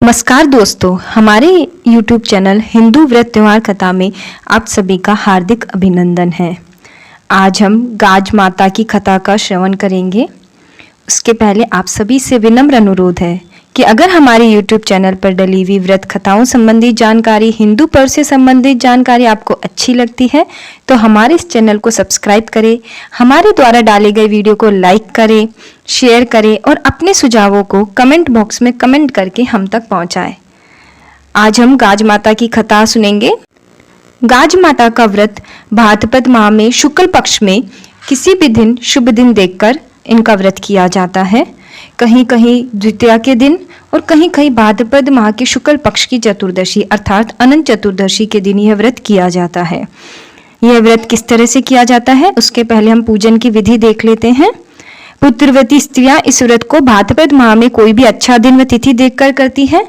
नमस्कार दोस्तों, हमारे YouTube चैनल हिंदू व्रत त्योहार कथा में आप सभी का हार्दिक अभिनंदन है। आज हम गाज माता की कथा का श्रवण करेंगे। उसके पहले आप सभी से विनम्र अनुरोध है कि अगर हमारे YouTube चैनल पर डली हुई व्रत कथाओं संबंधी जानकारी, हिंदू पर्व से संबंधित जानकारी आपको अच्छी लगती है तो हमारे इस चैनल को सब्सक्राइब करें, हमारे द्वारा डाले गए वीडियो को लाइक करें, शेयर करें और अपने सुझावों को कमेंट बॉक्स में कमेंट करके हम तक पहुंचाएं। आज हम गाज माता की कथा सुनेंगे। गाज माता का व्रत भाद्रपद माह में शुक्ल पक्ष में किसी भी दिन शुभ दिन देखकर इनका व्रत किया जाता है। कहीं कहीं द्वितीया के दिन और कहीं कहीं भाद्रपद माह के शुक्ल पक्ष की चतुर्दशी अर्थात अनंत चतुर्दशी के दिन यह व्रत किया जाता है। यह व्रत किस तरह से किया जाता है उसके पहले हम पूजन की विधि देख लेते हैं। पुत्रवती स्त्रियां इस व्रत को भाद्रपद माह में कोई भी अच्छा दिन व तिथि देखकर करती है।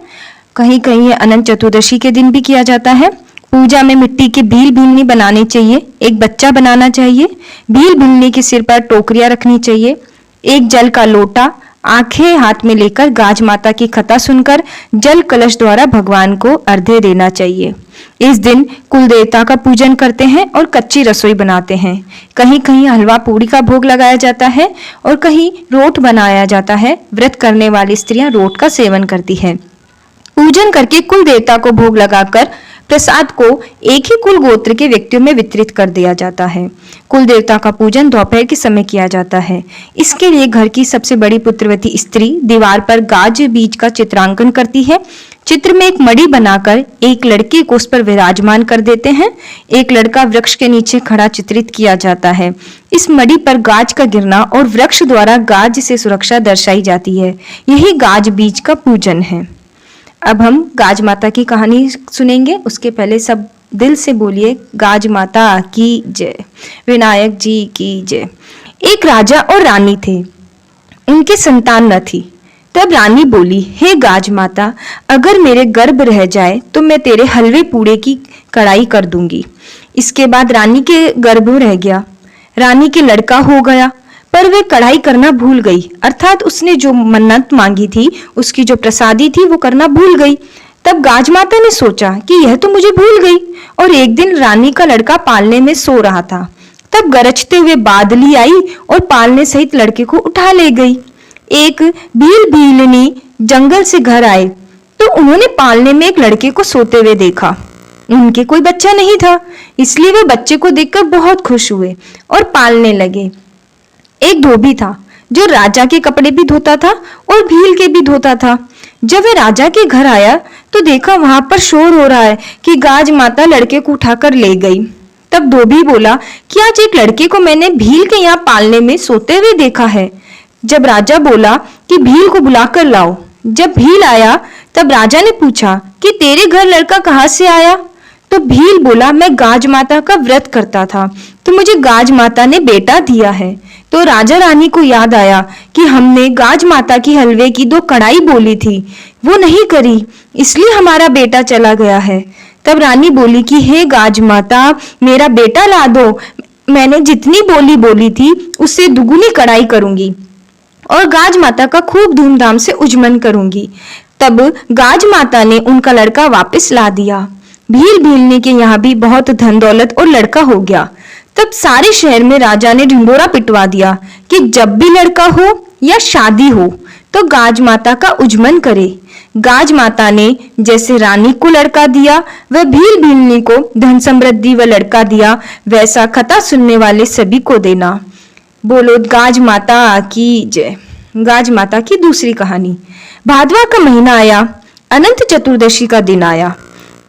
कहीं कहीं यह अनंत चतुर्दशी के दिन भी किया जाता है। पूजा में मिट्टी के भील भीलनी बनाने चाहिए, एक बच्चा बनाना चाहिए। भील भीलनी के सिर पर टोकरियां रखनी चाहिए, एक जल का लोटा आंखें हाथ में लेकर गाज माता की कथा सुनकर जल कलश द्वारा भगवान को अर्घ्य देना चाहिए। इस दिन कुल देवता का पूजन करते हैं और कच्ची रसोई बनाते हैं। कहीं कहीं हलवा पूड़ी का भोग लगाया जाता है और कहीं रोट बनाया जाता है। व्रत करने वाली स्त्रियां रोट का सेवन करती है। पूजन करके कुल देवता को भोग लगाकर प्रसाद को एक ही कुल गोत्र के व्यक्तियों में वितरित कर दिया जाता है। कुल देवता का पूजन दोपहर के समय किया जाता है। इसके लिए घर की सबसे बड़ी पुत्रवती स्त्री दीवार पर गाज बीज का चित्रांकन करती है। चित्र में एक मणि बनाकर एक लड़के को उस पर विराजमान कर देते हैं। एक लड़का वृक्ष के नीचे खड़ा चित्रित किया जाता है। इस मणि पर गाज का गिरना और वृक्ष द्वारा गाज से सुरक्षा दर्शाई जाती है। यही गाज बीज का पूजन है। अब हम गाज माता की कहानी सुनेंगे। उसके पहले सब दिल से बोलिए गाज माता की जय, विनायक जी की जय। एक राजा और रानी थे, उनके संतान न थी। तब रानी बोली, हे गाज माता, अगर मेरे गर्भ रह जाए तो मैं तेरे हलवे पूड़े की कढ़ाई कर दूंगी। इसके बाद रानी के गर्भ रह गया। रानी के लड़का हो गया पर वे कढ़ाई करना भूल गई, अर्थात उसने जो मन्नत मांगी थी, उसकी जो प्रसादी थी वो करना भूल गई। तब गाज माता ने सोचा कि यह तो मुझे भूल गई। और एक दिन रानी का लड़का पालने में सो रहा था। तब गरजते हुए बादली आई और पालने सहित लड़के को उठा ले गई। एक भील भीलनी जंगल से घर आए तो उन्होंने पालने में एक लड़के को सोते हुए देखा। उनके कोई बच्चा नहीं था, इसलिए वे बच्चे को देखकर बहुत खुश हुए और पालने लगे। एक धोबी था जो राजा के कपड़े भी धोता था और भील के भी धोता था। जब वह राजा के घर आया तो देखा वहां पर शोर हो रहा है कि गाज माता लड़के को उठाकर ले गई। तब धोबी बोला कि आज एक लड़के को मैंने भील के यहाँ पालने में सोते हुए देखा है। जब राजा बोला कि भील को बुलाकर लाओ। जब भील आया तब राजा ने पूछा कि तेरे घर लड़का कहाँ से आया? तो भील बोला, मैं गाज माता का व्रत करता था तो मुझे गाज माता ने बेटा दिया है। तो राजा रानी को याद आया कि हमने गाज माता की हलवे की 2 कढ़ाई बोली थी, वो नहीं करी, इसलिए हमारा बेटा चला गया है। तब रानी बोली कि हे गाज माता, मेरा बेटा ला दो, मैंने जितनी बोली बोली थी उससे दुगुनी कढ़ाई करूंगी और गाज माता का खूब धूमधाम से उजमन करूंगी। तब गाज माता ने उनका लड़का वापस ला दिया। भील भीलनी के यहाँ भी बहुत धन दौलत और लड़का हो गया। तब सारे शहर में राजा ने ढिंडोरा पिटवा दिया कि जब भी लड़का हो या शादी हो तो गाज माता का उजमन करे। गाज माता ने जैसे रानी को लड़का दिया वह भील भीलनी को धन समृद्धि व लड़का दिया, वैसा कथा सुनने वाले सभी को देना। बोलो गाज माता की जय। गाज माता की दूसरी कहानी। भादवा का महीना आया, अनंत चतुर्दशी का दिन आया।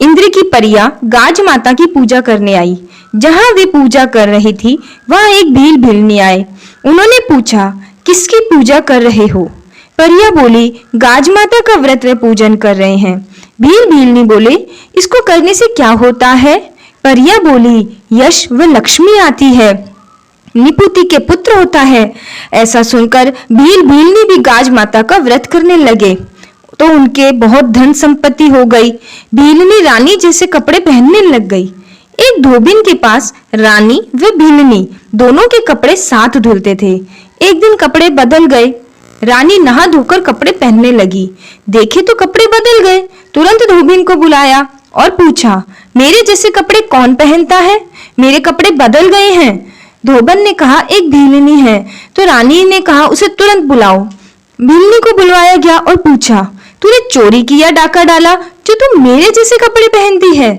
इंद्र की परियां गाज माता की पूजा करने आई। जहां वे पूजा कर रही थी वहां एक भील भीलनी आए। उन्होंने पूछा, किसकी पूजा कर रहे हो? परिया बोली, गाज माता का व्रत व पूजन कर रहे हैं। भील भीलनी बोले, इसको करने से क्या होता है? परिया बोली, यश व लक्ष्मी आती है, निपुति के पुत्र होता है। ऐसा सुनकर भील भीलनी भी गाज माता का व्रत करने लगे तो उनके बहुत धन संपत्ति हो गई। भीलनी रानी जैसे कपड़े पहनने लग गई। एक धोबिन के पास रानी व भीलनी दोनों के कपड़े साथ धुलते थे। एक दिन कपड़े बदल गए रानी नहा धोकर कपड़े पहनने लगी। देखे तो कपड़े बदल गए। तुरंत धोबिन को बुलाया और पूछा, मेरे जैसे कपड़े कौन पहनता है? मेरे कपड़े बदल गए हैं। धोबन ने कहा, एक भीलनी है। तो रानी ने कहा, उसे तुरंत बुलाओ। भीलनी को बुलवाया गया और पूछा, तूने चोरी की या डाका डाला जो तू मेरे जैसे कपड़े पहनती है?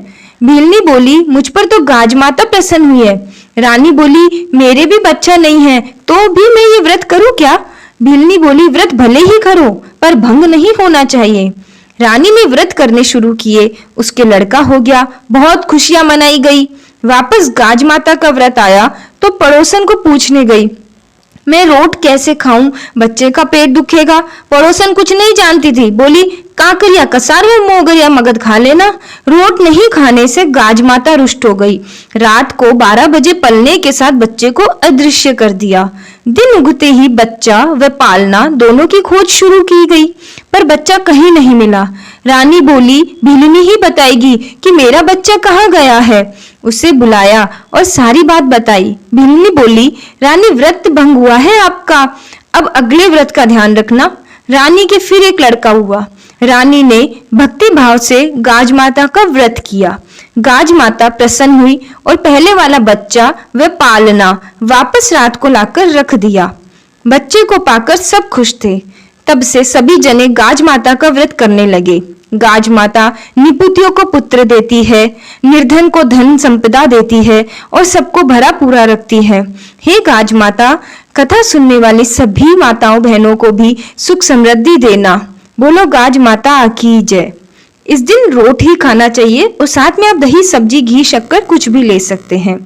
भीलनी बोली, मुझ पर तो गाज माता प्रसन्न हुई है। रानी बोली, मेरे भी बच्चा नहीं है तो भी मैं ये व्रत करूं क्या? भीलनी बोली, व्रत भले ही करो पर भंग नहीं होना चाहिए। रानी ने व्रत करने शुरू किए। उसके लड़का हो गया। बहुत खुशियां मनाई गई। वापस गाज माता का व्रत आया तो पड़ोसन को पूछने गई, मैं रोट कैसे खाऊं? बच्चे का पेट दुखेगा। पड़ोसन कुछ नहीं जानती थी। बोली, काकरिया कसार व मोगर या मगध खा लेना। रोट नहीं खाने से गाज माता रुष्ट हो गई। रात को 12 बजे पलने के साथ बच्चे को अदृश्य कर दिया। दिन उगते ही बच्चा व पालना दोनों की खोज शुरू की गई, पर बच्चा कहीं नहीं मिला। रानी बोली, भीलनी ही बताएगी कि मेरा बच्चा कहाँ गया है। उसे बुलाया और सारी बात बताई। भीलनी बोली, रानी व्रत भंग हुआ है आपका, अब अगले व्रत का ध्यान रखना। रानी के फिर एक लड़का हुआ। रानी ने भक्ति भाव से गाज माता का व्रत किया। गाज माता प्रसन्न हुई और पहले वाला बच्चा व पालना वापस रात को लाकर रख दिया। बच्चे को पाकर सब खुश थे। तब से सभी जने गाज माता का व्रत करने लगे। गाज माता निपुतियों को पुत्र देती है, निर्धन को धन संपदा देती है और सबको भरा पूरा रखती है। हे गाज माता, कथा सुनने वाली सभी माताओं बहनों को भी सुख समृद्धि देना। बोलो गाज माता की जय। इस दिन रोट ही खाना चाहिए और साथ में आप दही, सब्जी, घी, शक्कर कुछ भी ले सकते हैं।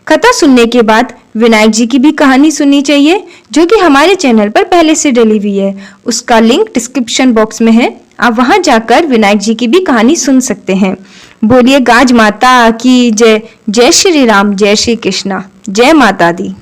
कथा सुनने के बाद विनायक जी की भी कहानी सुननी चाहिए, जो कि हमारे चैनल पर पहले से डली हुई है। उसका लिंक डिस्क्रिप्शन बॉक्स में है, आप वहां जाकर विनायक जी की भी कहानी सुन सकते हैं। बोलिए गाज माता की जय। जय श्री राम, जय श्री कृष्णा, जय माता दी।